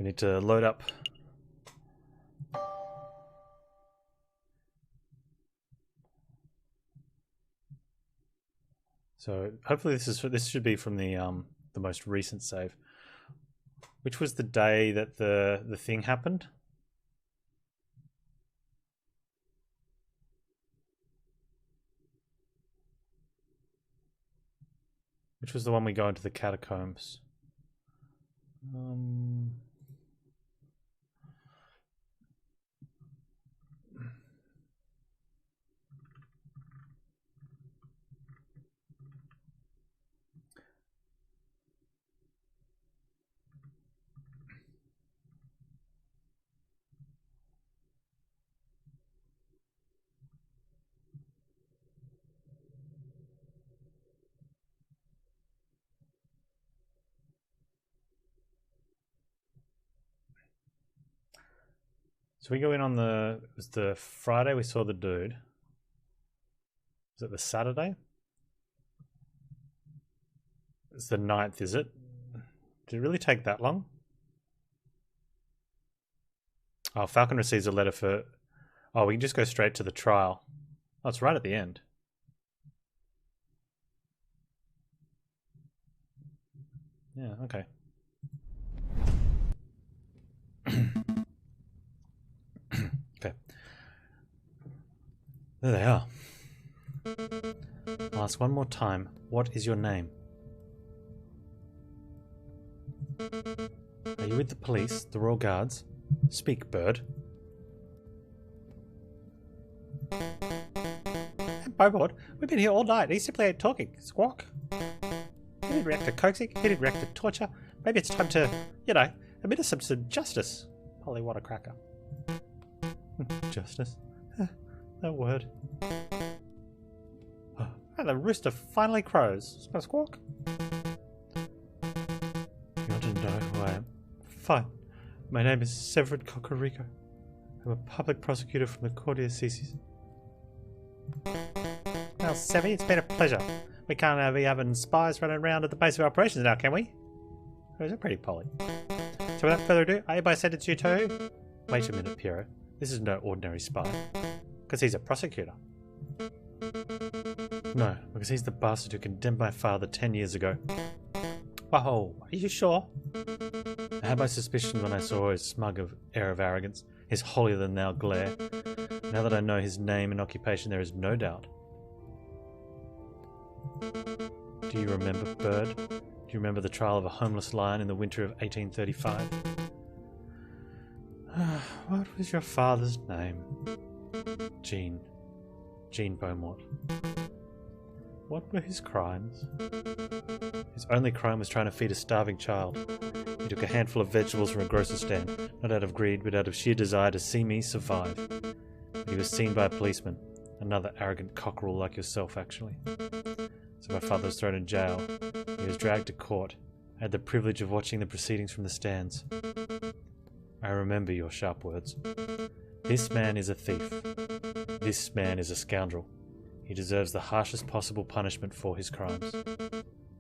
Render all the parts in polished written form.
We need to load up. So hopefully this should be from the most recent save. Which was the day that the thing happened? Which was the one we go into the catacombs? So we go in on it was the Friday we saw the dude. Was it the Saturday? It's the 9th, is it? Did it really take that long? Oh, Falcon receives a letter for... Oh, we can just go straight to the trial. Oh, it's right at the end. Yeah, okay. Okay. There they are. I'll ask one more time. What is your name? Are you with the police, the Royal Guards? Speak, bird. Bobord, we've been here all night. He simply ain't talking. Squawk. He didn't react to coaxing. He didn't react to torture. Maybe it's time to, administer some justice. Polly, what a cracker. Justice. That word. And the rooster finally crows. Squawk. You want to know who I am? Fine. My name is Severin Cocorico. I'm a public prosecutor from the Court d'Assises. Well, Sevy, it's been a pleasure. We can't be having spies running around at the base of operations now, can we? Or is it pretty, Polly? So without further ado, I hereby sentence you to... Wait a minute, Piero. This is no ordinary spy. Because he's a prosecutor. No, because he's the bastard who condemned my father 10 years ago. Whoa, are you sure? I had my suspicion when I saw his smug air of arrogance, his holier-than-thou glare. Now that I know his name and occupation, there is no doubt. Do you remember, Bird? Do you remember the trial of a homeless lion in the winter of 1835? What was your father's name? Jean Beaumont. What were his crimes? His only crime was trying to feed a starving child. He took a handful of vegetables from a grocer's stand, not out of greed, but out of sheer desire to see me survive. He was seen by a policeman, another arrogant cockerel like yourself, actually. So my father was thrown in jail. He was dragged to court. I had the privilege of watching the proceedings from the stands. I remember your sharp words. This man is a thief. This man is a scoundrel. He deserves the harshest possible punishment for his crimes.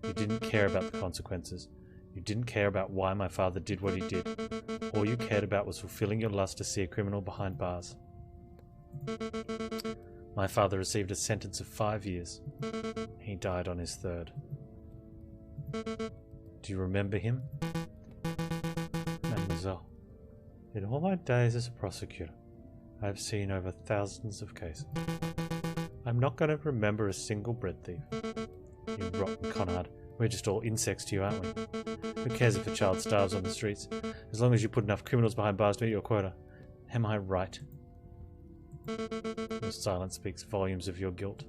You didn't care about the consequences. You didn't care about why my father did what he did. All you cared about was fulfilling your lust to see a criminal behind bars. My father received a sentence of 5 years. He died on his 3rd. Do you remember him? Mademoiselle, in all my days as a prosecutor, I have seen over thousands of cases. I'm not going to remember a single bread thief. You rotten Conrad. We're just all insects to you, aren't we? Who cares if a child starves on the streets? As long as you put enough criminals behind bars to meet your quota. Am I right? Your silence speaks volumes of your guilt.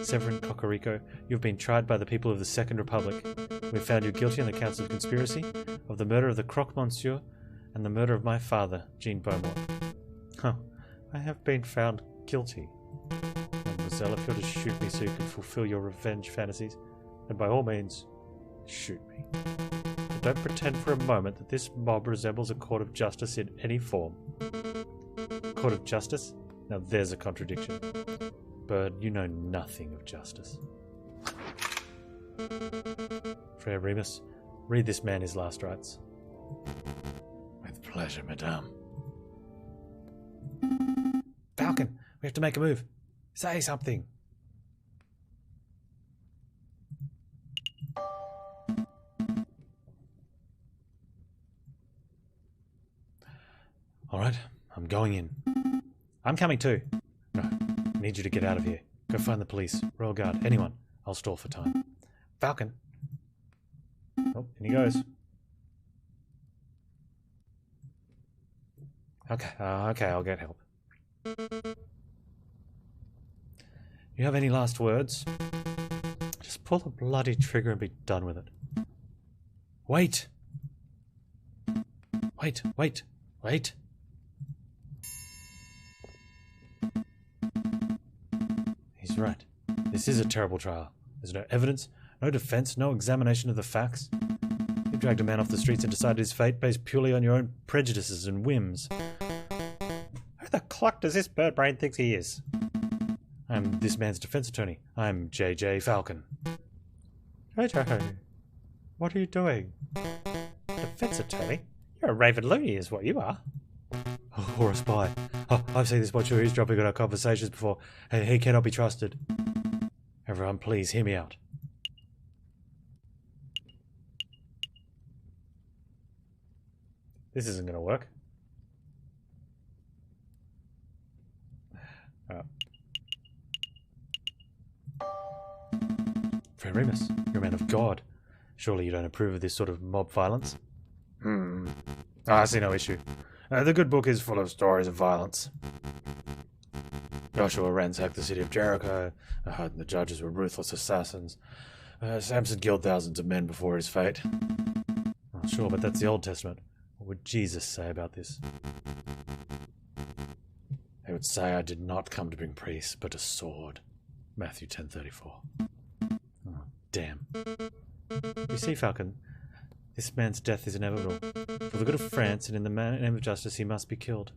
Severin Cocorico, you've been tried by the people of the Second Republic. We've found you guilty on the counts of conspiracy, of the murder of the Croque Monsieur, and the murder of my father, Jean Beaumont. Huh. I have been found guilty. Mademoiselle, if you're to shoot me so you can fulfill your revenge fantasies, then by all means, shoot me. But don't pretend for a moment that this mob resembles a court of justice in any form. Court of justice? Now there's a contradiction. Bird, you know nothing of justice. Frere Remus, read this man his last rites. With pleasure, madame. Falcon, we have to make a move. Say something. Alright, I'm going in. I'm coming too. No, I need you to get out of here. Go find the police, Royal Guard, anyone. I'll stall for time. Falcon. Oh, in he goes. Okay, I'll get help. You have any last words? Just pull the bloody trigger and be done with it. Wait! Wait! He's right. This is a terrible trial. There's no evidence, no defense, no examination of the facts. You dragged a man off the streets and decided his fate based purely on your own prejudices and whims. Who the clock does this bird brain think he is? I'm this man's defense attorney. I'm J.J. Falcon. J.J., what are you doing? Defense attorney? You're a Raven Looney is what you are. Oh, or a spy. Oh, I've seen this watcher eavesdropping on our conversations before. He cannot be trusted. Everyone, please hear me out. This isn't going to work. Friend Remus, you're a man of God. Surely you don't approve of this sort of mob violence? I see no issue. The good book is full of stories of violence. Joshua ransacked the city of Jericho. The judges were ruthless assassins. Samson killed thousands of men before his fate. Oh, sure, but that's the Old Testament. What would Jesus say about this? They would say, I did not come to bring peace, but a sword. Matthew 10:34. Oh, damn. You see, Falcon, this man's death is inevitable. For the good of France and in the name of justice, he must be killed.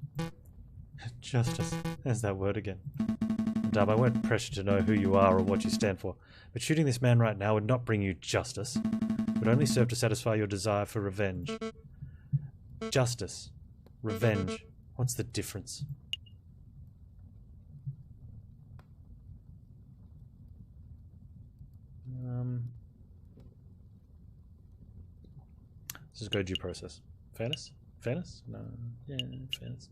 Justice. There's that word again. Madame, I won't pressure to know who you are or what you stand for, but shooting this man right now would not bring you justice. It would only serve to satisfy your desire for revenge. Justice. Revenge. What's the difference? Let's just go due process. Fairness? Fairness? No. Yeah, fairness.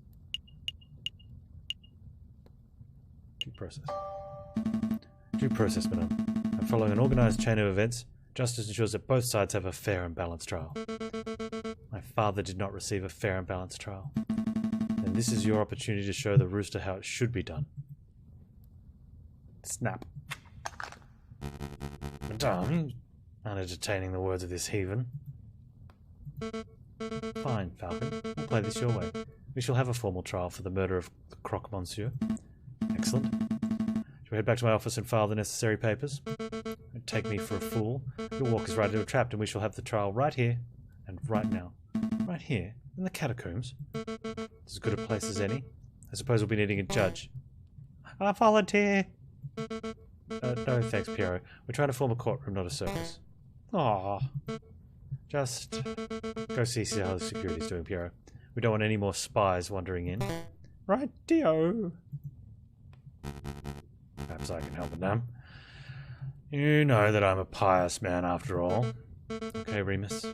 Due process. Due process, madam. And following an organised chain of events, justice ensures that both sides have a fair and balanced trial. My father did not receive a fair and balanced trial. And this is your opportunity to show the rooster how it should be done. Snap. Madame, not entertaining the words of this heathen. Fine, Falcon. We'll play this your way. We shall have a formal trial for the murder of the Croque Monsieur. Excellent. Shall we head back to my office and file the necessary papers? Don't take me for a fool. Your walk is right into a trap, and we shall have the trial right here and right now. Right here, in the catacombs. It's as good a place as any. I suppose we'll be needing a judge. I volunteer! No thanks, Piero. We're trying to form a courtroom, not a circus. Aww. Just go see how the security's doing, Piero. We don't want any more spies wandering in. Right, Dio. Perhaps I can help, madame. You know that I'm a pious man after all. Okay, Remus.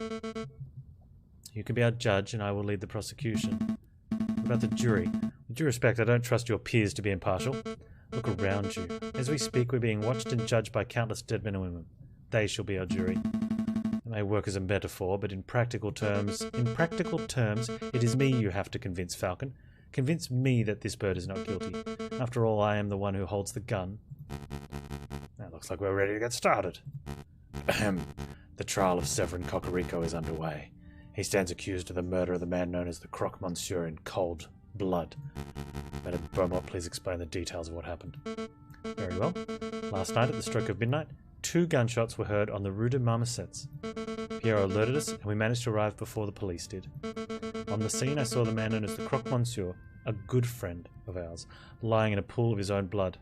You can be our judge and I will lead the prosecution. What about the jury? With due respect, I don't trust your peers to be impartial. Look around you. As we speak, we're being watched and judged by countless dead men and women. They shall be our jury. It may work as a metaphor, but in practical terms, it is me you have to convince, Falcon. Convince me that this bird is not guilty. After all, I am the one who holds the gun. Now it looks like we're ready to get started. The trial of Severin Cocorico is underway. He stands accused of the murder of the man known as the Croque Monsieur in cold blood. Madame Beaumont, please explain the details of what happened. Very well. Last night at the stroke of midnight, 2 gunshots were heard on the Rue de Marmosets. Piero alerted us, and we managed to arrive before the police did. On the scene, I saw the man known as the Croque Monsieur, a good friend of ours, lying in a pool of his own blood.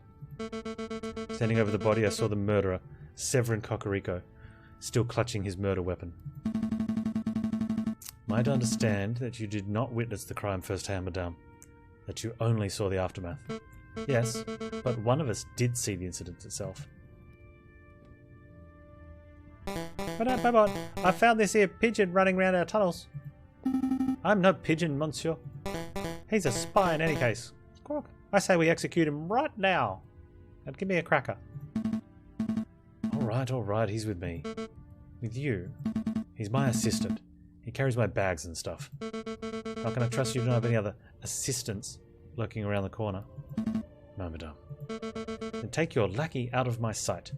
Standing over the body, I saw the murderer, Severin Cocorico, still clutching his murder weapon. Might understand that you did not witness the crime firsthand, madame. That you only saw the aftermath. Yes, but one of us did see the incident itself. Madame Beaumont, I found this here pigeon running around our tunnels. I'm no pigeon, monsieur. He's a spy in any case. Squawk. I say we execute him right now. And give me a cracker. All right, he's with me. With you, he's my assistant. He carries my bags and stuff. How can I trust you to not have any other assistants lurking around the corner? No, madame. Then take your lackey out of my sight.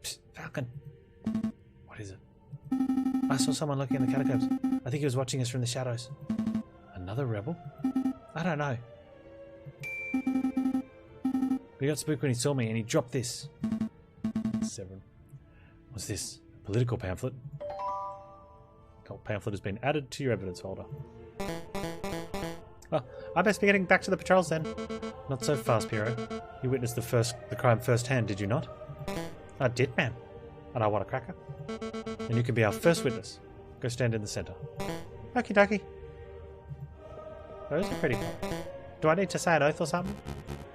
Psst, Falcon. What is it? I saw someone looking in the catacombs. I think he was watching us from the shadows. Another rebel? I don't know. But he got spooked when he saw me and he dropped this. 7. What's this? A political pamphlet? Occult pamphlet has been added to your evidence folder. Well, I best be getting back to the patrols then. Not so fast, Piero. You witnessed the crime firsthand, did you not? I did, ma'am. And I want a cracker. And you can be our first witness. Go stand in the centre. Okie dokie. Those are pretty cool. Do I need to say an oath or something?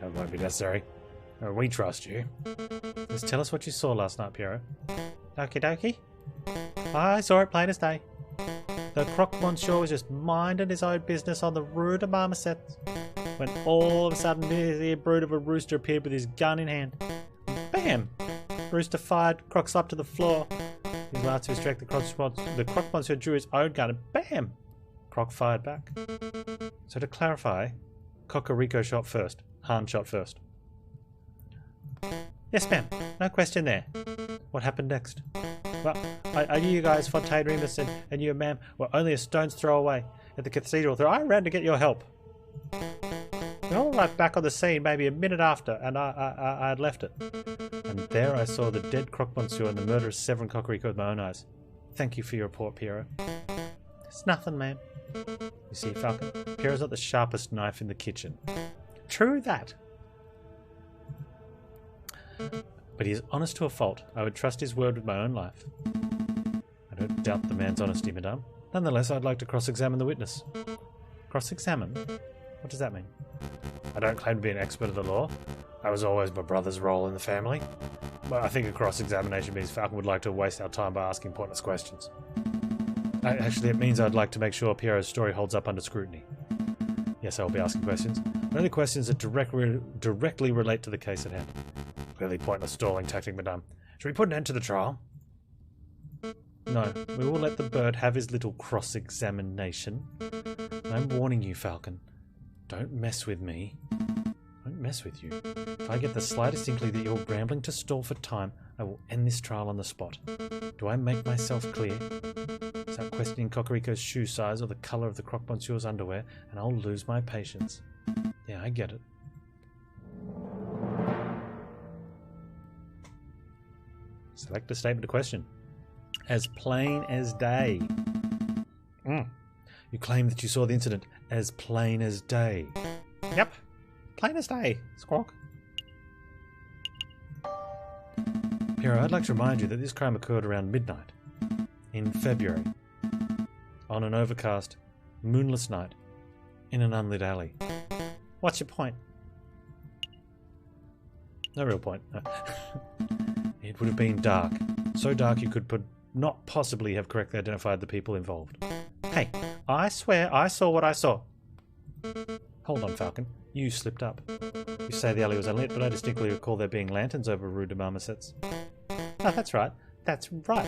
That won't be necessary. We trust you. Just tell us what you saw last night, Piero. Okie dokie. I saw it plain as day. The croque monsieur was just minding his own business on the Rue de Marmoset when all of a sudden this brute of a rooster appeared with his gun in hand. Bam! Rooster fired, Croc slapped to the floor. His last to extract the croque monsieur drew his own gun and bam! Croc fired back. So to clarify, Cocorico shot first. Han shot first. Yes, ma'am. No question there. What happened next? Well, I knew you guys, Fontaine, Remus, and you, ma'am, were only a stone's throw away at the cathedral, so I ran to get your help. And all right back on the scene maybe a minute after, and I had left it. And there I saw the dead croque monsieur and the murderous Severin Cocorico with my own eyes. Thank you for your report, Piero. It's nothing, ma'am. You see, Falcon, Piero's not the sharpest knife in the kitchen. True that. But he is honest to a fault. I would trust his word with my own life. I don't doubt the man's honesty, madame. Nonetheless, I'd like to cross-examine the witness. Cross-examine? What does that mean? I don't claim to be an expert of the law. That was always my brother's role in the family. But I think a cross-examination means Falcon would like to waste our time by asking pointless questions. Actually, it means I'd like to make sure Piero's story holds up under scrutiny. Yes, I will be asking questions. But only questions that directly relate to the case at hand. Clearly pointless stalling tactic, madame. Shall we put an end to the trial? No, we will let the bird have his little cross-examination. I'm warning you, Falcon. Don't mess with me. I won't mess with you. If I get the slightest inkling that you're rambling to stall for time, I will end this trial on the spot. Do I make myself clear? Start questioning Cocorico's shoe size or the colour of the croque monsieur's underwear, and I'll lose my patience. Yeah, I get it. Select a statement to question. As plain as day. You claim that you saw the incident as plain as day. Yep. Plain as day. Squawk. Piero, I'd like to remind you that this crime occurred around midnight. In February. On an overcast, moonless night. In an unlit alley. What's your point? No real point. No. It would have been dark. So dark you could not possibly have correctly identified the people involved. Hey, I swear I saw what I saw. Hold on, Falcon. You slipped up. You say the alley was unlit, but I distinctly recall there being lanterns over Rue de Marmosets. Oh, that's right. That's right.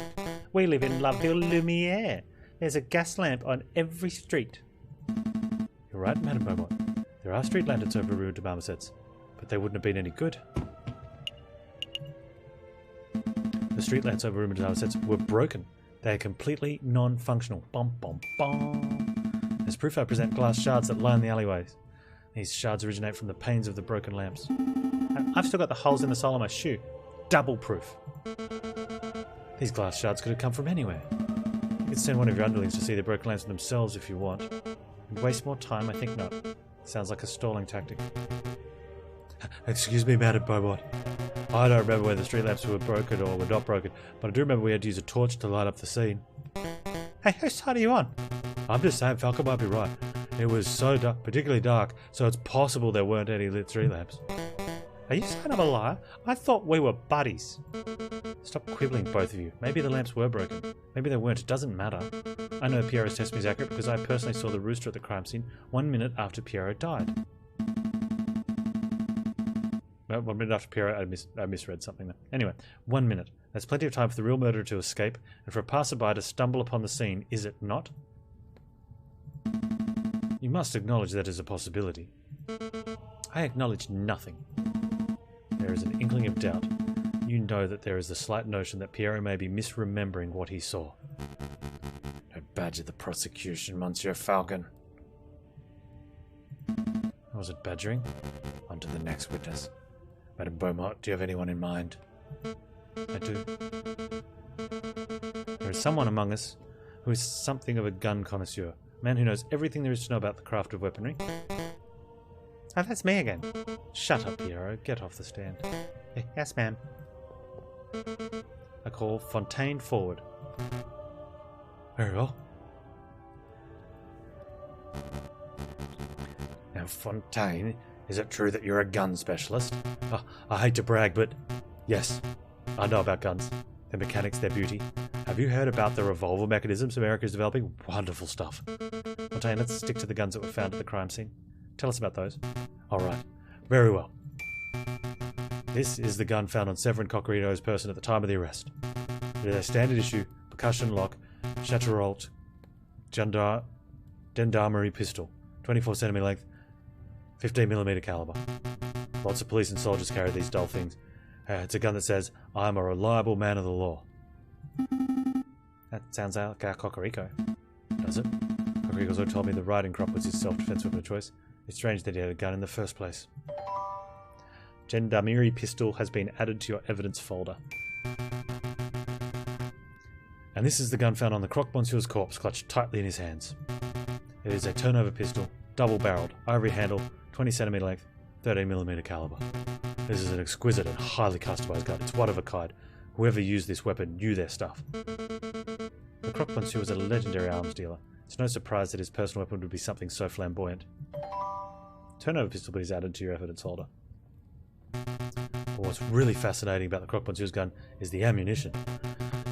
We live in La Ville Lumière. There's a gas lamp on every street. You're right, Madame Beaumont. There are street lanterns over Rue de Marmosets, but they wouldn't have been any good. The street lamps over Rue de Marmosets were broken. They are completely non-functional. Bum, bum, bum. As proof, I present glass shards that line the alleyways. These shards originate from the panes of the broken lamps. I've still got the holes in the sole of my shoe. Double proof. These glass shards could have come from anywhere. You could send one of your underlings to see the broken lamps themselves if you want. And waste more time? I think not. Sounds like a stalling tactic. Excuse me, Madame Beaumont. I don't remember whether the street lamps were broken or were not broken, but I do remember we had to use a torch to light up the scene. Hey, whose side are you on? I'm just saying, Falcon might be right. It was so dark, particularly dark, so it's possible there weren't any lit street lamps. Are you sign of a liar? I thought we were buddies. Stop quibbling, both of you. Maybe the lamps were broken. Maybe they weren't. It doesn't matter. I know Piero's testimony is accurate because I personally saw the rooster at the crime scene 1 minute after Piero died. No, 1 minute after Piero, I misread something there. Anyway, 1 minute. That's plenty of time for the real murderer to escape and for a passerby to stumble upon the scene, is it not? You must acknowledge that is a possibility. I acknowledge nothing. There is an inkling of doubt. You know that there is the slight notion that Piero may be misremembering what he saw. Don't badger the prosecution, Monsieur Falcon. Was it badgering? On to the next witness. Madame Beaumont, do you have anyone in mind? I do. There is someone among us who is something of a gun connoisseur. A man who knows everything there is to know about the craft of weaponry. Oh, that's me again. Shut up, Piero. Get off the stand. Yes, ma'am. I call Fontaine forward. Very well. Now, Fontaine, is it true that you're a gun specialist? I hate to brag, but yes, I know about guns. Their mechanics, their beauty. Have you heard about the revolver mechanisms America is developing? Wonderful stuff. Fontaine, let's stick to the guns that were found at the crime scene. Tell us about those. Alright. Very well. This is the gun found on Severin Cockerito's person at the time of the arrest. It is a standard issue, percussion lock, Chateaurault gendarmerie pistol, 24cm length, 15mm caliber. Lots of police and soldiers carry these dull things. It's a gun that says, I am a reliable man of the law. That sounds like our Cocorico. Does it? Cocorico's always told me the riding crop was his self-defense weapon of choice. It's strange that he had a gun in the first place. Gendarmerie pistol has been added to your evidence folder. And this is the gun found on the croque-monsieur's corpse, clutched tightly in his hands. It is a turnover pistol, double-barreled, ivory handle, 20cm length, 13mm caliber. This is an exquisite and highly customized gun. It's one of a kind. Whoever used this weapon knew their stuff. The croque-monsieur was a legendary arms dealer. It's no surprise that his personal weapon would be something so flamboyant. Turnover pistol is added to your evidence folder. But what's really fascinating about the croque-monsieur's gun is the ammunition.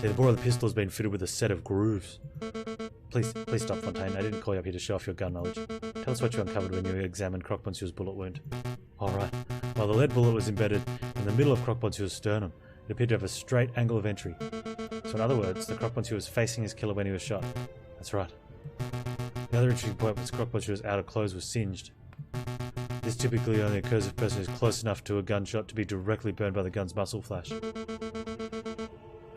See, the bore of the pistol has been fitted with a set of grooves. Please stop, Fontaine. I didn't call you up here to show off your gun knowledge. Tell us what you uncovered when you examined croque-monsieur's bullet wound. Alright. Well, the lead bullet was embedded in the middle of croque-monsieur's sternum. It appeared to have a straight angle of entry. So in other words, the croque-monsieur was facing his killer when he was shot. That's right. The other interesting point was croque-monsieur's outer clothes was singed. This typically only occurs if a person is close enough to a gunshot to be directly burned by the gun's muzzle flash.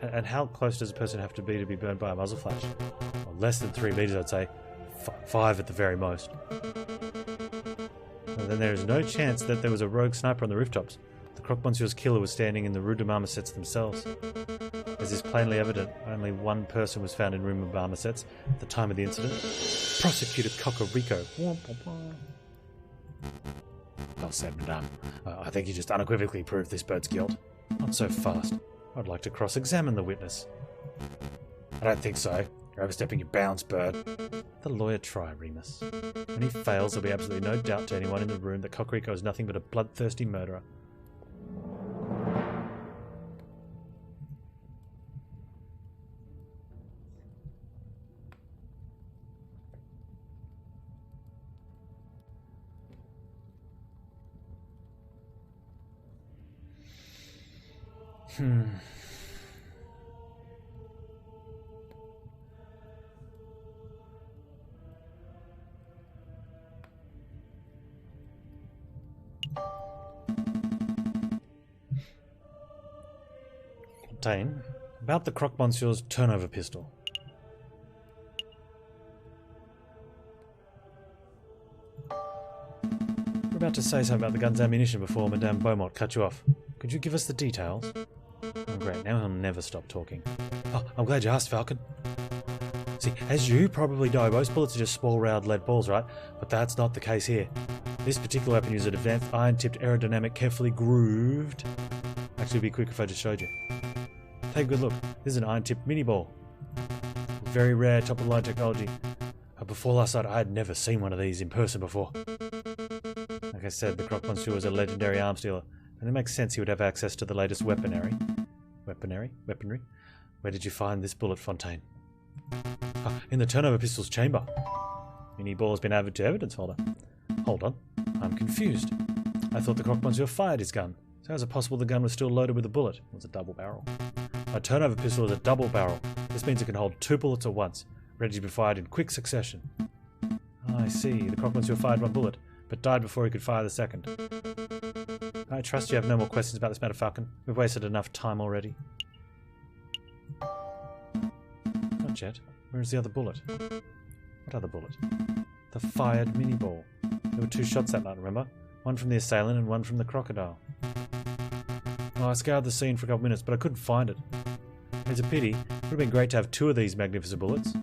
And how close does a person have to be burned by a muzzle flash? Well, less than 3 meters, I'd say. 5 at the very most. And then there is no chance that there was a rogue sniper on the rooftops. The croque-monsieur's killer was standing in the Rue de Marmosets themselves. As is plainly evident, only one person was found in Rue de Marmosets at the time of the incident. Prosecutor Cocorico. Well said, madame. I think you just unequivocally proved this bird's guilt. Not so fast. I'd like to cross-examine the witness. I don't think so. You're overstepping your bounds, Bird. The lawyer try, Remus. When he fails, there'll be absolutely no doubt to anyone in the room that Cocorico is nothing but a bloodthirsty murderer. Fontaine, about the croque-monsieur's turnover pistol. We're about to say something about the gun's ammunition before Madame Beaumont cut you off. Could you give us the details? Oh, great, now he'll never stop talking. Oh, I'm glad you asked, Falcon. See, as you probably know, most bullets are just small round lead balls, right? But that's not the case here. This particular weapon uses an advanced iron-tipped aerodynamic, carefully grooved... Actually, it'd be quick if I just showed you. Take a good look. This is an ion-tipped mini-ball. Very rare, top-of-the-line technology. Before last night, I had never seen one of these in person before. Like I said, the Croque Monsieur was a legendary arms dealer, and it makes sense he would have access to the latest weaponry. Weaponry? Where did you find this bullet, Fontaine? In the turnover pistol's chamber. Mini-ball has been added to evidence folder. Hold on, I'm confused. I thought the Croque Monsieur fired his gun. So how is it possible the gun was still loaded with a bullet? It was a double barrel. A turnover pistol is a double barrel. This means it can hold 2 bullets at once, ready to be fired in quick succession. I see. The Croque Monsieur fired 1 bullet, but died before he could fire the second. I trust you have no more questions about this matter, Falcon. We've wasted enough time already. Not yet. Where is the other bullet? What other bullet? The fired mini-ball. There were 2 shots that night, remember? One from the assailant and one from the crocodile. Oh, I scoured the scene for a couple minutes, but I couldn't find it. It's a pity. It would have been great to have 2 of these magnificent bullets.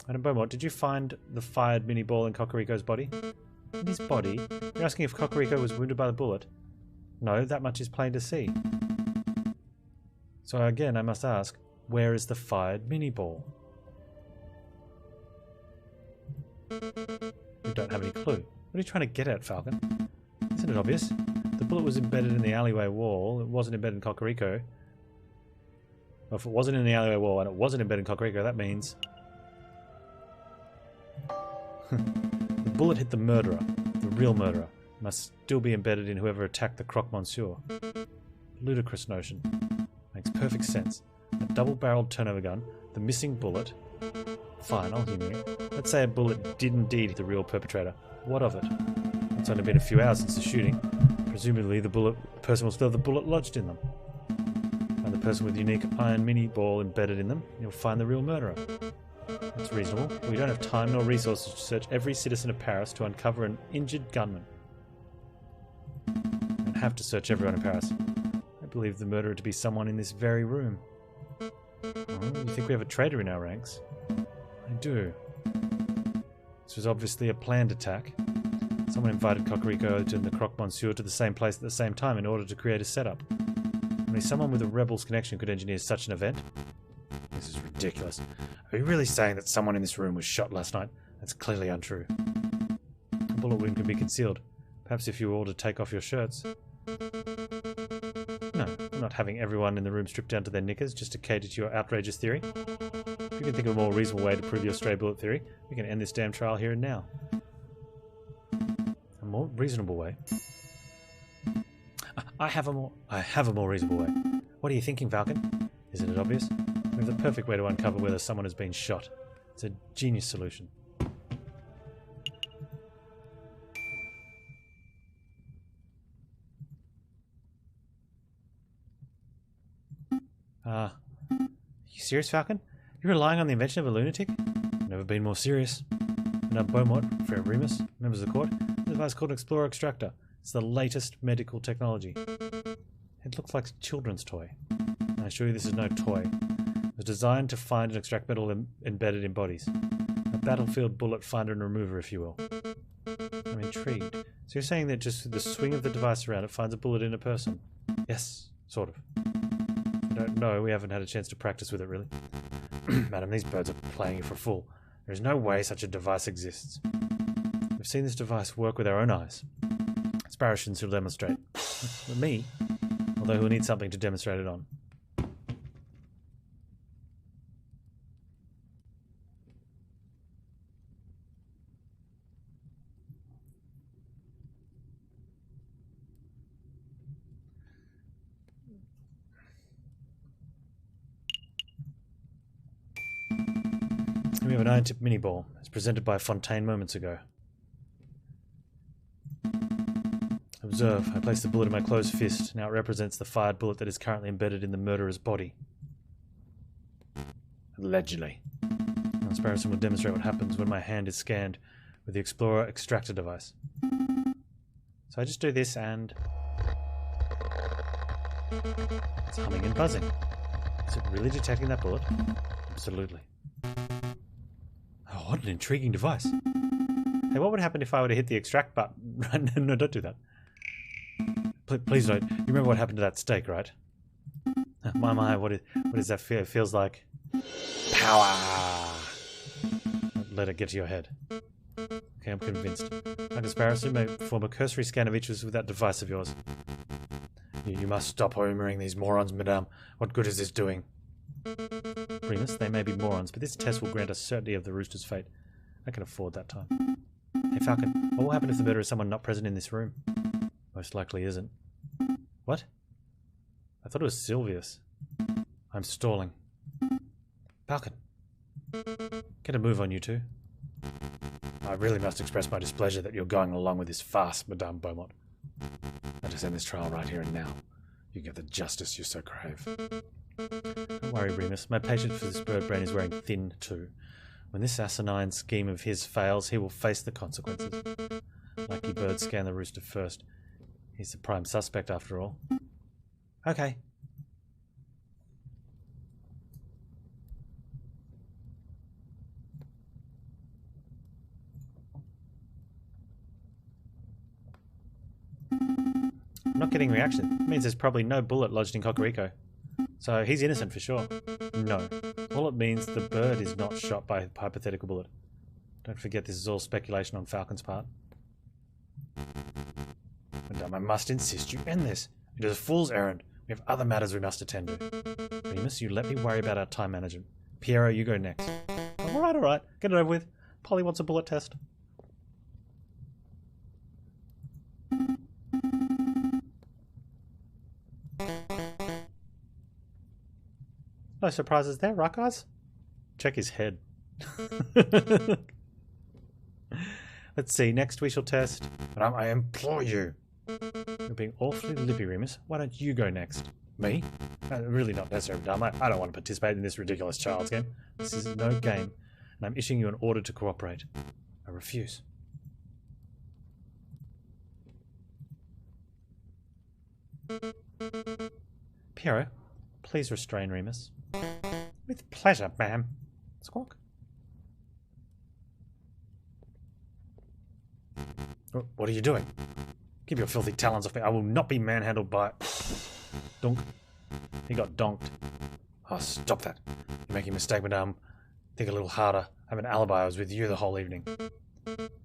Madame Beaumont, did you find the fired mini-ball in Cocorico's body? In his body? You're asking if Cocorico was wounded by the bullet? No, that much is plain to see. So again, I must ask, where is the fired mini-ball? We don't have any clue. What are you trying to get at, Falcon? Isn't it obvious? The bullet was embedded in the alleyway wall. It wasn't embedded in Cocorico. Well, if it wasn't in the alleyway wall and it wasn't embedded in Cocorico, that means... the bullet hit the murderer, the real murderer. It must still be embedded in whoever attacked the Croque Monsieur. Ludicrous notion. Makes perfect sense. A double-barreled turnover gun, the missing bullet... Fine, I'll humor you. Let's say a bullet did indeed hit the real perpetrator. What of it? It's only been a few hours since the shooting. Presumably the person will still have the bullet lodged in them. And the person with the unique iron mini-ball embedded in them, you'll find the real murderer. That's reasonable. We don't have time nor resources to search every citizen of Paris to uncover an injured gunman. We don't have to search everyone in Paris. I believe the murderer to be someone in this very room. Oh, you think we have a traitor in our ranks? I do. This was obviously a planned attack. Someone invited Cocorico and the Croque Monsieur to the same place at the same time in order to create a setup. Only someone with a rebel's connection could engineer such an event. This is ridiculous. Are you really saying that someone in this room was shot last night? That's clearly untrue. A bullet wound can be concealed. Perhaps if you were all to take off your shirts. No, I'm not having everyone in the room stripped down to their knickers just to cater to your outrageous theory. If you can think of a more reasonable way to prove your stray bullet theory, we can end this damn trial here and now. A more reasonable way? I have a more reasonable way. What are you thinking, Falcon? Isn't it obvious? We have the perfect way to uncover whether someone has been shot. It's a genius solution. You serious, Falcon? You're relying on the invention of a lunatic? Never been more serious. Now Beaumont, Frere Remus, members of the court, the device called an Explorer Extractor. It's the latest medical technology. It looks like a children's toy. I assure you this is no toy. It was designed to find and extract metal embedded in bodies. A battlefield bullet finder and remover, if you will. I'm intrigued. So you're saying that just with the swing of the device around it finds a bullet in a person? Yes, sort of. I don't know, we haven't had a chance to practice with it, really. Madam, these birds are playing you for a fool. There is no way such a device exists. We've seen this device work with our own eyes. Sparrowshins will demonstrate. With me, although he'll need something to demonstrate it on. We have an iron-tipped mini-ball, as presented by Fontaine moments ago. Observe, I place the bullet in my closed fist. Now it represents the fired bullet that is currently embedded in the murderer's body. Allegedly. Now Sparrowson will demonstrate what happens when my hand is scanned with the Explorer Extractor device. So I just do this and... it's humming and buzzing. Is it really detecting that bullet? Absolutely. Oh, what an intriguing device. Hey, what would happen if I were to hit the extract button? No, don't do that. Please don't. You remember what happened to that steak, right? My, what does that feel? It feels like power. Let it get to your head. Okay, I'm convinced. By comparison, may perform a cursory scan of each with that device of yours. You must stop humouring these morons, madame. What good is this doing? Remus, they may be morons, but this test will grant us certainty of the rooster's fate. I can afford that time. Hey, Falcon, what will happen if the murderer is someone not present in this room? Most likely isn't. What? I thought it was Silvius. I'm stalling. Falcon. Get a move on, you two. I really must express my displeasure that you're going along with this farce, Madame Beaumont. Let us end this trial right here and now. You get the justice you so crave. Don't worry, Remus. My patience for this bird brain is wearing thin, too. When this asinine scheme of his fails, he will face the consequences. Lucky bird scan the rooster first. He's the prime suspect, after all. Okay. I'm not getting reaction. It means there's probably no bullet lodged in Cocorico. So he's innocent for sure. No. All it means the bird is not shot by a hypothetical bullet. Don't forget this is all speculation on Falcon's part. Madame, I must insist you end this. It is a fool's errand. We have other matters we must attend to. Remus, you let me worry about our time management. Piero, you go next. Alright. Get it over with. Polly wants a bullet test. No surprises there, right, guys? Check his head. Let's see. Next we shall test. Madame, I implore you. You're being awfully lippy, Remus. Why don't you go next? Me? Really not necessary, Madame. I don't want to participate in this ridiculous child's game. This is no game, and I'm issuing you an order to cooperate. I refuse. Piero, please restrain Remus. With pleasure, ma'am. Squawk. What are you doing? Keep your filthy talons off me. I will not be manhandled by... Dunk. He got donked. Oh, stop that. You're making a mistake, madame. Think a little harder. I have an alibi. I was with you the whole evening.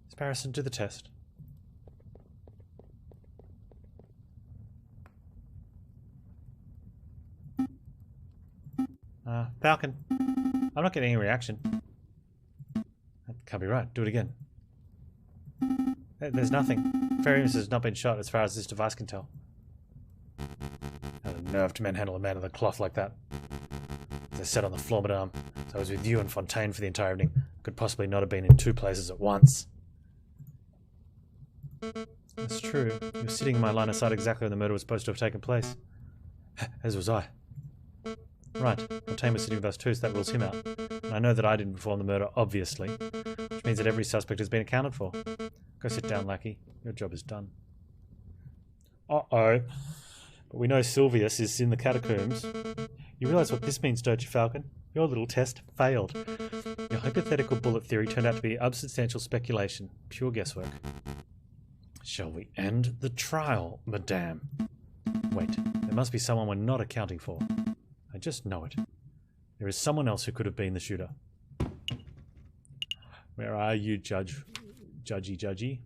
Sparrison, do the test. Falcon. I'm not getting any reaction. That can't be right. Do it again. There's nothing. Remus has not been shot as far as this device can tell. Had a nerve to manhandle a man in the cloth like that. As I said on the floor, madame, so I was with you and Fontaine for the entire evening. I could possibly not have been in two places at once. That's true. You were sitting in my line of sight exactly when the murder was supposed to have taken place. As was I. Right, Fontaine was sitting with us too, so that rules him out. And I know that I didn't perform the murder, obviously, which means that every suspect has been accounted for. Go sit down, lackey. Your job is done. Uh-oh. But we know Silvius is in the catacombs. You realise what this means, don't you, Falcon? Your little test failed. Your hypothetical bullet theory turned out to be unsubstantial speculation, pure guesswork. Shall we end the trial, madame? Wait, there must be someone we're not accounting for. I just know it. There is someone else who could have been the shooter. Where are you, Judgy?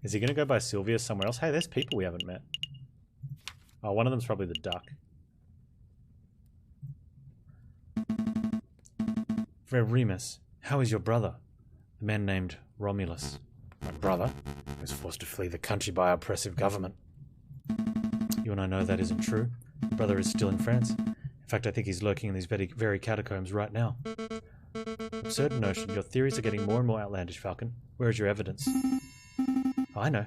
Is he going to go by Silvius somewhere else? Hey, there's people we haven't met. Oh, one of them's probably the duck. Remus, how is your brother? The man named Romulus. My brother was forced to flee the country by our oppressive government. You and I know that isn't true. Your brother is still in France. In fact, I think he's lurking in these very catacombs right now. Absurd notion. Your theories are getting more and more outlandish, Falcon. Where is your evidence? Oh, I know.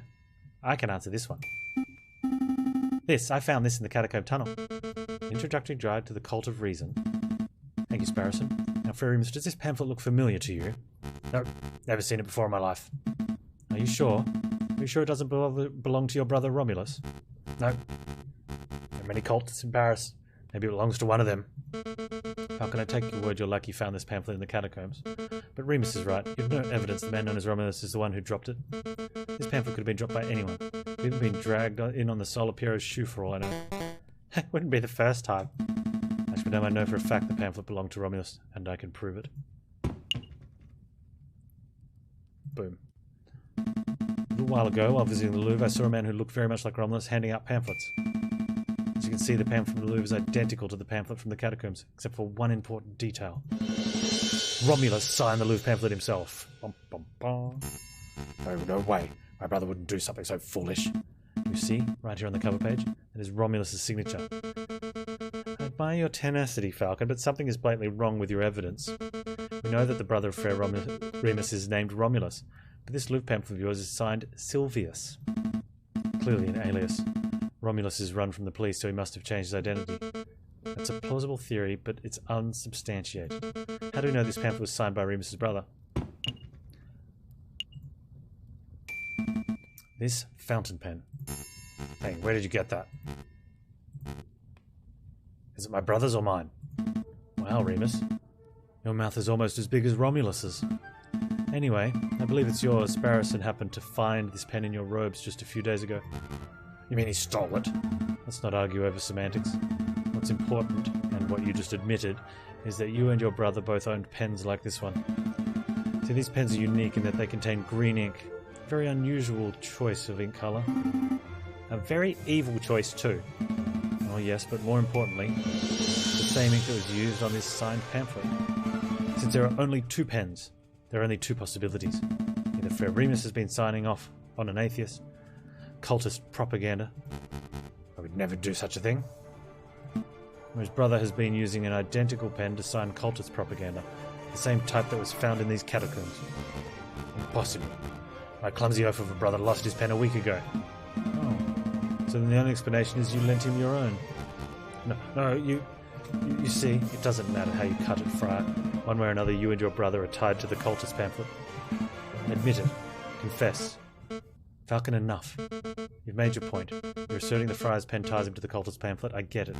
I can answer this one. I found this in the catacomb tunnel. Introductory guide to the Cult of Reason. Thank you, Sparrison. Now, Remus, does this pamphlet look familiar to you? No, never seen it before in my life. Are you sure? Are you sure it doesn't belong to your brother Romulus? No. There are many cultists in Paris. Maybe it belongs to one of them. Falcon, I take your word you're lucky you found this pamphlet in the catacombs. But Remus is right. You've no evidence the man known as Romulus is the one who dropped it. This pamphlet could have been dropped by anyone. We've even been dragged in on the sole of Piero's shoe for all I know. It wouldn't be the first time. Actually, madame, I know for a fact the pamphlet belonged to Romulus, and I can prove it. Boom. A little while ago, while visiting the Louvre, I saw a man who looked very much like Romulus handing out pamphlets. As you can see, the pamphlet from the Louvre is identical to the pamphlet from the catacombs, except for one important detail. Romulus signed the Louvre pamphlet himself. Bum, bum, bum. Oh, no way. My brother wouldn't do something so foolish. You see, right here on the cover page, it is Romulus' signature. I admire your tenacity, Falcon, but something is blatantly wrong with your evidence. We know that the brother of Fair Remus is named Romulus, but this Louvre pamphlet of yours is signed Silvius. Clearly an alias. Romulus is run from the police, so he must have changed his identity. That's a plausible theory, but it's unsubstantiated. How do we know this pamphlet was signed by Remus's brother? This fountain pen. Hey, where did you get that? Is it my brother's or mine? Wow, Remus. Your mouth is almost as big as Romulus's. Anyway, I believe it's yours. Sparrowson happened to find this pen in your robes just a few days ago. You mean he stole it? Let's not argue over semantics. What's important, and what you just admitted, is that you and your brother both owned pens like this one. See, these pens are unique in that they contain green ink. A very unusual choice of ink colour. A very evil choice too. Oh yes, but more importantly, the same ink that was used on this signed pamphlet. Since there are only two pens, there are only two possibilities. Either Fair Remus has been signing off on an atheist, cultist propaganda. I would never do such a thing. Or his brother has been using an identical pen to sign cultist propaganda, the same type that was found in these catacombs. Impossible. My clumsy oaf of a brother lost his pen a week ago. Oh. So then the only explanation is you lent him your own. No, you see, it doesn't matter how you cut it, Friar. One way or another, you and your brother are tied to the cultist pamphlet. Admit it. Confess. Falcon, enough. You've made your point. You're asserting the Friar's pen ties him to the cultist pamphlet. I get it.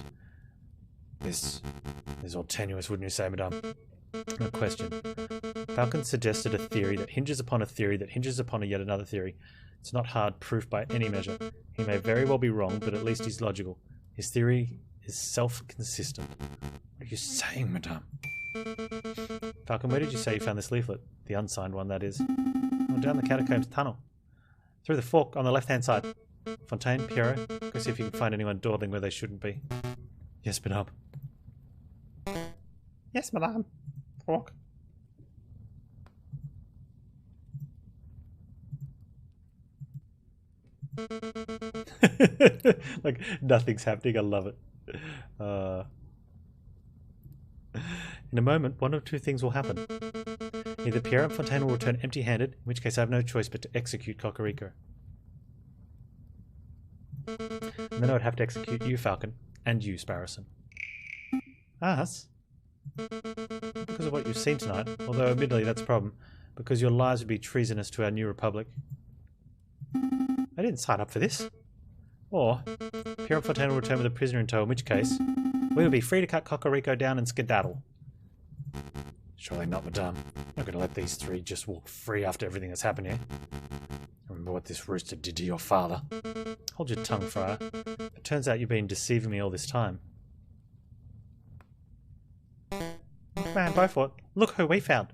This is all tenuous, wouldn't you say, madame? No question. Falcon suggested a theory that hinges upon a theory that hinges upon yet another theory. It's not hard proof by any measure. He may very well be wrong, but at least he's logical. His theory is self-consistent. What are you saying, madame? Falcon, where did you say you found this leaflet? The unsigned one, that is. Oh, down the catacombs tunnel. Through the fork on the left-hand side. Fontaine, Pierrot, go see if you can find anyone dawdling where they shouldn't be. Yes, madame. Yes, madame. Fork. Like, nothing's happening. I love it. In a moment, one of two things will happen. Either Pierre and Fontaine will return empty-handed, in which case I have no choice but to execute Cocorico. And then I would have to execute you, Falcon, and you, Sparrowson. Us? Because of what you've seen tonight, although admittedly that's a problem, because your lies would be treasonous to our new republic. I didn't sign up for this. Or, Pierre and Fontaine will return with a prisoner in tow, in which case, we will be free to cut Cocorico down and skedaddle. Surely not, madame. I'm not going to let these three just walk free after everything that's happened here. Remember what this rooster did to your father. Hold your tongue, Friar. It turns out you've been deceiving me all this time. Man, Beaufort, look who we found.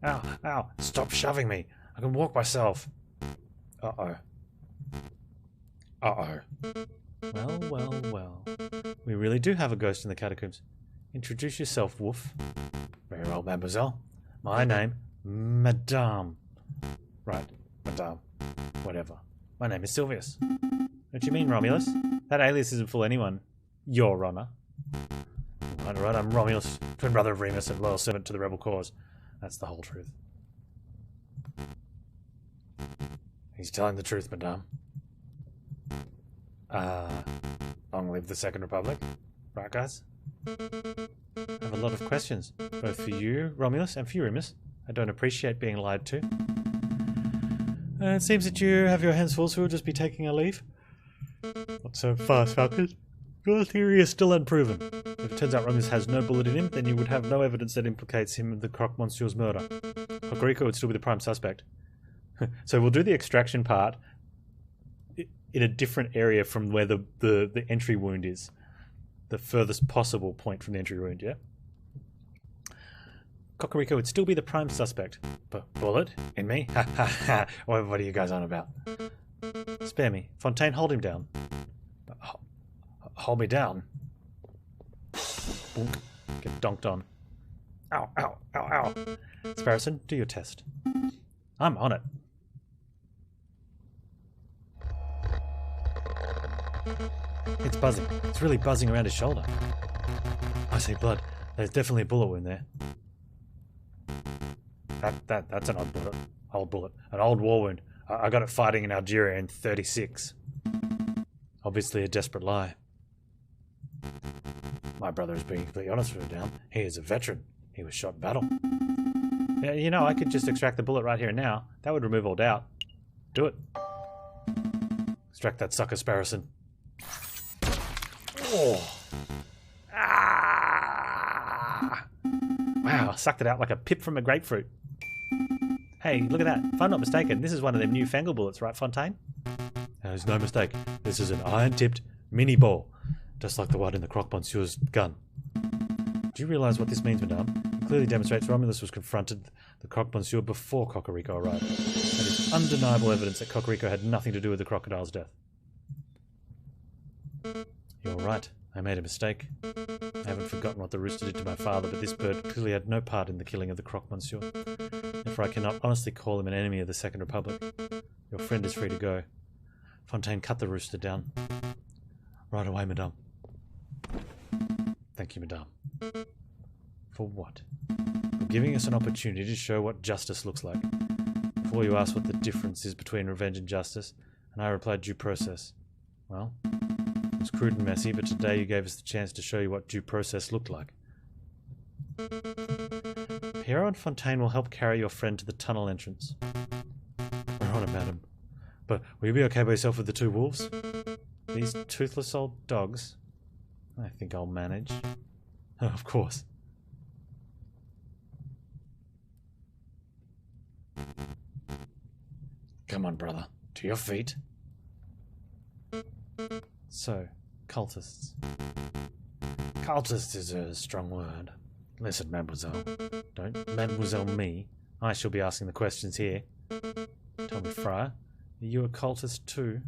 Ow, ow, stop shoving me. I can walk myself. Uh-oh. Uh-oh. Well, well, well. We really do have a ghost in the catacombs. Introduce yourself, Wolf. Very well, mademoiselle. My name, Madame. Right, Madame. Whatever. My name is Silvius. Don't you mean Romulus? That alias isn't fool anyone. Your Honor. Right, I'm Romulus, twin brother of Remus and loyal servant to the rebel cause. That's the whole truth. He's telling the truth, Madame. Long live the Second Republic. Right, guys? I have a lot of questions, both for you, Romulus, and for you, Remus. I don't appreciate being lied to. It seems that you have your hands full, so we'll just be taking our leave. Not so fast, Falcon. Your theory is still unproven. If it turns out Romulus has no bullet in him, then you would have no evidence that implicates him in the Croque Monsieur's murder. Cocorico would still be the prime suspect. So we'll do the extraction part in a different area from where the entry wound is. The furthest possible point from the entry wound, yeah? Cocorico would still be the prime suspect. But bullet? In me? Ha ha ha! What are you guys on about? Spare me. Fontaine, hold him down. Hold me down? Boink. Get donked on. Ow, ow, ow, ow. Sparrowson, do your test. I'm on it. It's buzzing. It's really buzzing around his shoulder. I see blood. There's definitely a bullet wound there. That's an odd bullet. Old bullet. An old war wound. I got it fighting in Algeria in 36. Obviously a desperate lie. My brother is being completely honest with him down. He is a veteran. He was shot in battle. Yeah, you know, I could just extract the bullet right here and now. That would remove all doubt. Do it. Extract that sucker, Sparrowson. Oh. Ah. Wow, sucked it out like a pip from a grapefruit. Hey, look at that. If I'm not mistaken, this is one of them newfangled bullets, right, Fontaine? There's no mistake. This is an iron-tipped mini ball, just like the one in the Croque Monsieur's gun. Do you realise what this means, madame? It clearly demonstrates Romulus was confronted the Croque Monsieur before Cocorico arrived. That is undeniable evidence that Cocorico had nothing to do with the crocodile's death. You're right. I made a mistake. I haven't forgotten what the rooster did to my father, but this bird clearly had no part in the killing of the Croque Monsieur. Therefore I cannot honestly call him an enemy of the Second Republic. Your friend is free to go. Fontaine, cut the rooster down. Right away, madame. Thank you, madame. For what? For giving us an opportunity to show what justice looks like. Before you asked what the difference is between revenge and justice, and I replied due process. Well, it was crude and messy, but today you gave us the chance to show you what due process looked like. Pierrot and Fontaine will help carry your friend to the tunnel entrance. We're on it, madam. But will you be okay by yourself with the two wolves? These toothless old dogs? I think I'll manage. Oh, of course. Come on, brother. To your feet. So, cultists. Cultist is a strong word. Listen, mademoiselle. Don't mademoiselle me. I shall be asking the questions here. Tell me, friar, are you a cultist too?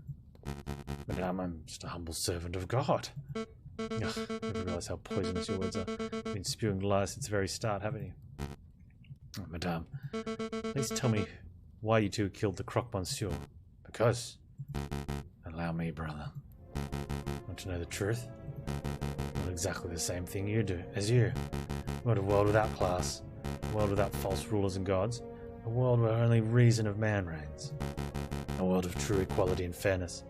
Madame, I'm just a humble servant of God. Ugh, you never realise how poisonous your words are. You've been spewing lies since the very start, haven't you? Oh, madame, please tell me why you two killed the Croque Monsieur. Because... Allow me, brother. Want to know the truth? Not exactly the same thing you do, as you. We want a world without class, a world without false rulers and gods, a world where only reason of man reigns. A world of true equality and fairness.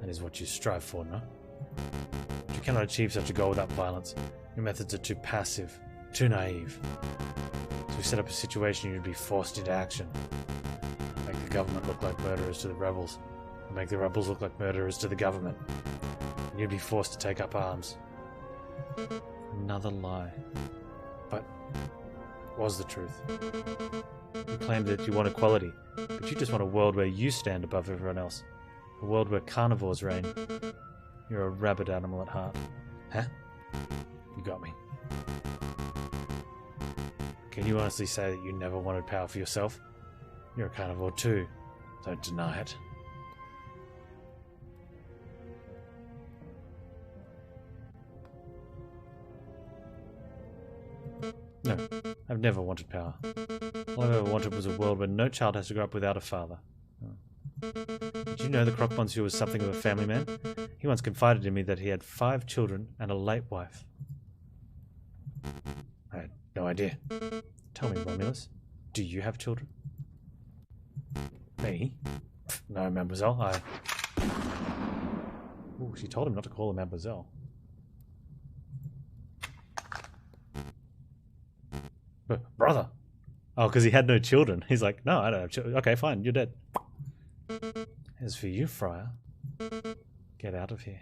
That is what you strive for, no? But you cannot achieve such a goal without violence. Your methods are too passive, too naive. So we set up a situation you'd be forced into action. Make the government look like murderers to the rebels, and make the rebels look like murderers to the government. And you'd be forced to take up arms. Another lie. But it was the truth. You claimed that you want equality, but you just want a world where you stand above everyone else. A world where carnivores reign. You're a rabid animal at heart. Huh? You got me. Can you honestly say that you never wanted power for yourself? You're a carnivore too. Don't deny it. No, I've never wanted power. All I've ever wanted was a world where no child has to grow up without a father. Did you know the Croque Monsieur was something of a family man? He once confided in me that he had 5 children and a late wife. I had no idea. Tell me, Romulus, do you have children? Me? No, mademoiselle, Ooh, she told him not to call her mademoiselle. Brother! Oh, because he had no children. He's like, no, I don't have children. Okay, fine, you're dead. As for you, friar, get out of here.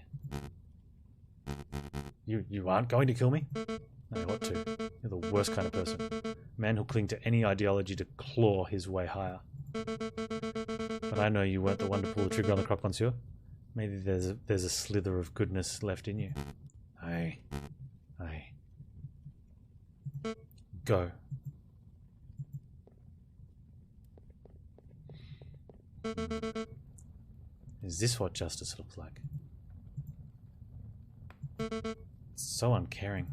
You aren't going to kill me? No, you ought to. You're the worst kind of person. A man who'll cling to any ideology to claw his way higher. But I know you weren't the one to pull the trigger on the croque monsieur. Maybe there's a slither of goodness left in you. Aye. Aye. Go. Is this what justice looks like? It's so uncaring.